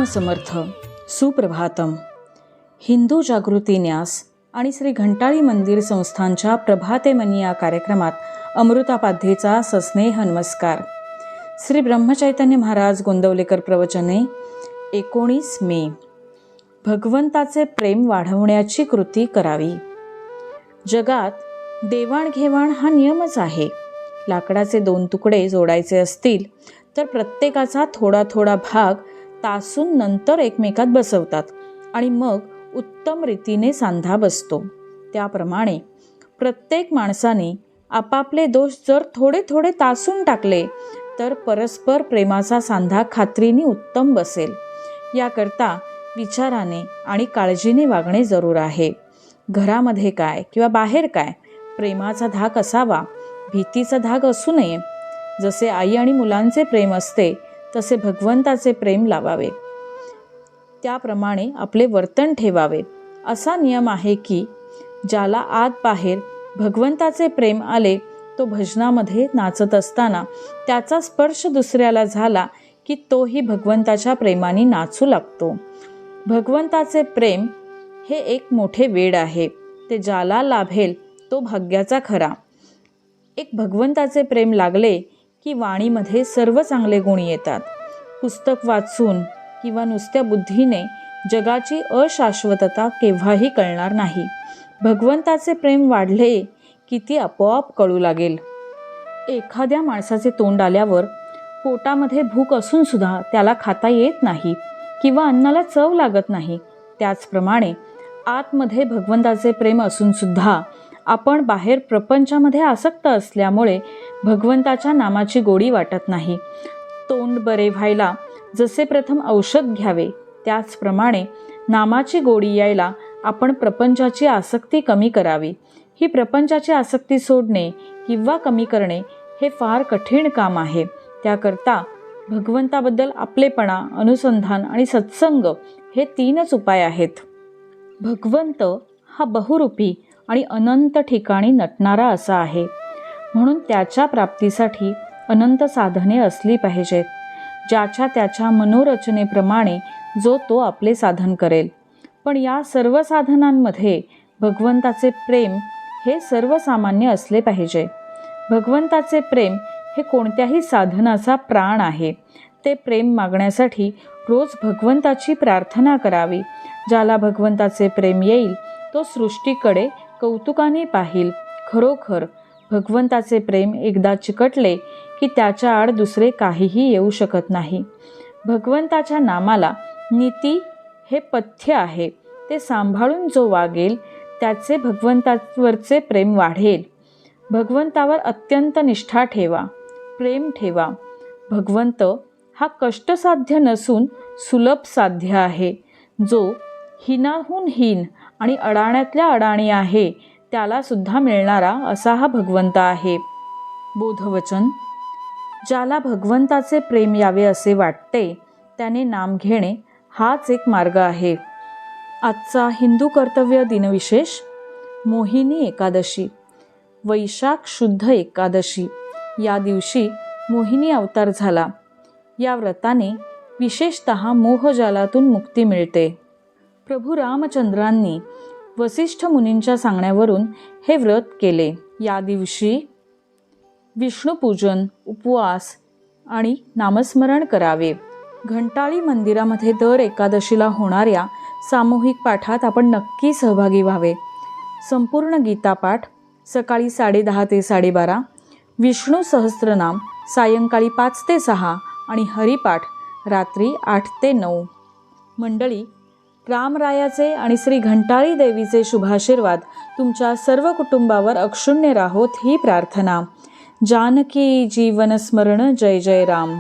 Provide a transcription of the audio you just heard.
श्रीराम समर्थ. सुप्रभातम. हिंदू जागृती न्यास आणि श्री घंटाळी मंदिर संस्थांच्या प्रभाते मनी या कार्यक्रमात अमृतापाध्येचा सस्नेह नमस्कार. श्री ब्रह्मचैतन्य महाराज गोंदवलेकर प्रवचने 19 मे. भगवंताचे प्रेम वाढवण्याची कृती करावी. जगात देवाणघेवाण हा नियमच आहे. लाकडाचे 2 तुकडे जोडायचे असतील तर प्रत्येकाचा थोडा थोडा भाग तासून नंतर एकमेकात बसवतात आणि मग उत्तम रीतीने सांधा बसतो. त्याप्रमाणे प्रत्येक माणसाने आपापले दोष जर थोडे थोडे तासून टाकले तर परस्पर प्रेमाचा सांधा खात्रीने उत्तम बसेल. याकरता विचाराने आणि काळजीने वागणे जरूर आहे. घरामध्ये काय किंवा बाहेर काय प्रेमाचा धाक असावा, भीतीचा धाक असू नये. जसे आई आणि मुलांचे प्रेम असते तसे भगवंताचे प्रेम लावावे, त्याप्रमाणे आपले वर्तन ठेवावे. असा नियम आहे की ज्याला आत बाहेर भगवंताचे प्रेम आले तो भजनामध्ये नाचत असताना त्याचा स्पर्श दुसऱ्याला झाला की तोही भगवंताच्या प्रेमाने नाचू लागतो. भगवंताचे प्रेम हे एक मोठे वेड आहे. ते ज्याला लाभेल तो भाग्याचा खरा. एक भगवंताचे प्रेम लागले की वाणीमध्ये सर्व चांगले गुण येतात. पुस्तक वाचून किंवा नुसत्या बुद्धीने जगाची अशाश्वतता केव्हाही कळणार नाही. भगवंताचे प्रेम वाढले की ती आपोआप कळू लागेल. एखाद्या माणसाचे तोंड आल्यावर पोटामध्ये भूक असून सुद्धा त्याला खाता येत नाही किंवा अन्नाला चव लागत नाही. त्याचप्रमाणे आतमध्ये भगवंताचे प्रेम असून सुद्धा आपण बाहेर प्रपंचामध्ये आसक्त असल्यामुळे भगवंताच्या नामाची गोडी वाटत नाही. तोंड बरे व्हायला जसे प्रथम औषध घ्यावे त्याचप्रमाणे नामाची गोडी यायला आपण प्रपंचाची आसक्ती कमी करावी. ही प्रपंचाची आसक्ती सोडणे किंवा कमी करणे हे फार कठीण काम आहे. त्याकरता भगवंताबद्दल आपलेपणा, अनुसंधान आणि सत्संग हे 3च उपाय आहेत. भगवंत हा बहुरूपी आणि अनंत ठिकाणी नटणारा असा आहे, म्हणून त्याच्या प्राप्तीसाठी अनंत साधने असली पाहिजेत. ज्याच्या त्याच्या मनोरचनेप्रमाणे जो तो आपले साधन करेल. पण या सर्व साधनांमध्ये भगवंताचे प्रेम हे सर्वसामान्य असले पाहिजे. भगवंताचे प्रेम हे कोणत्याही साधनाचा प्राण आहे. ते प्रेम मागण्यासाठी रोज भगवंताची प्रार्थना करावी. ज्याला भगवंताचे प्रेम येईल तो सृष्टीकडे कौतुकाने पाहिल. खरोखर भगवंताचे प्रेम एकदा चिकटले की त्याच्या आड दुसरे काहीही येऊ शकत नाही. भगवंताच्या नामाला नीती हे पथ्य आहे. ते सांभाळून जो वागेल त्याचे भगवंतावरचे प्रेम वाढेल. भगवंतावर अत्यंत निष्ठा ठेवा, प्रेम ठेवा. भगवंत हा कष्टसाध्य नसून सुलभ साध्य आहे. जो हीनाहून हीन आणि अडाण्यातल्या अडाणी आहे त्याला सुद्धा मिळणारा असा हा भगवंत आहे. बोधवचन. ज्याला भगवंताचे प्रेम यावे असे वाटते त्याने नाम घेणे हाच एक मार्ग आहे. आजचा हिंदू कर्तव्य दिनविशेष मोहिनी एकादशी, वैशाख शुद्ध एकादशी. या दिवशी मोहिनी अवतार झाला. या व्रताने विशेषतः मोहजालातून मुक्ती मिळते. प्रभू रामचंद्रांनी वसिष्ठ मुनींच्या सांगण्यावरून हे व्रत केले. या दिवशी विष्णुपूजन, उपवास आणि नामस्मरण करावे. घंटाळी मंदिरामध्ये दर एकादशीला होणाऱ्या सामूहिक पाठात आपण नक्की सहभागी व्हावे. संपूर्ण गीतापाठ सकाळी 10:30 ते 12:30, विष्णू सहस्त्रनाम सायंकाळी 5 ते 6 आणि हरिपाठ रात्री 8 ते 9. मंडळी, रामरायाचे आणि श्री घंटाळी देवीचे शुभाशीर्वाद तुमच्या सर्व कुटुंबावर अक्षुण्य राहोत ही प्रार्थना. जानकी जीवन स्मरण. जय जय राम.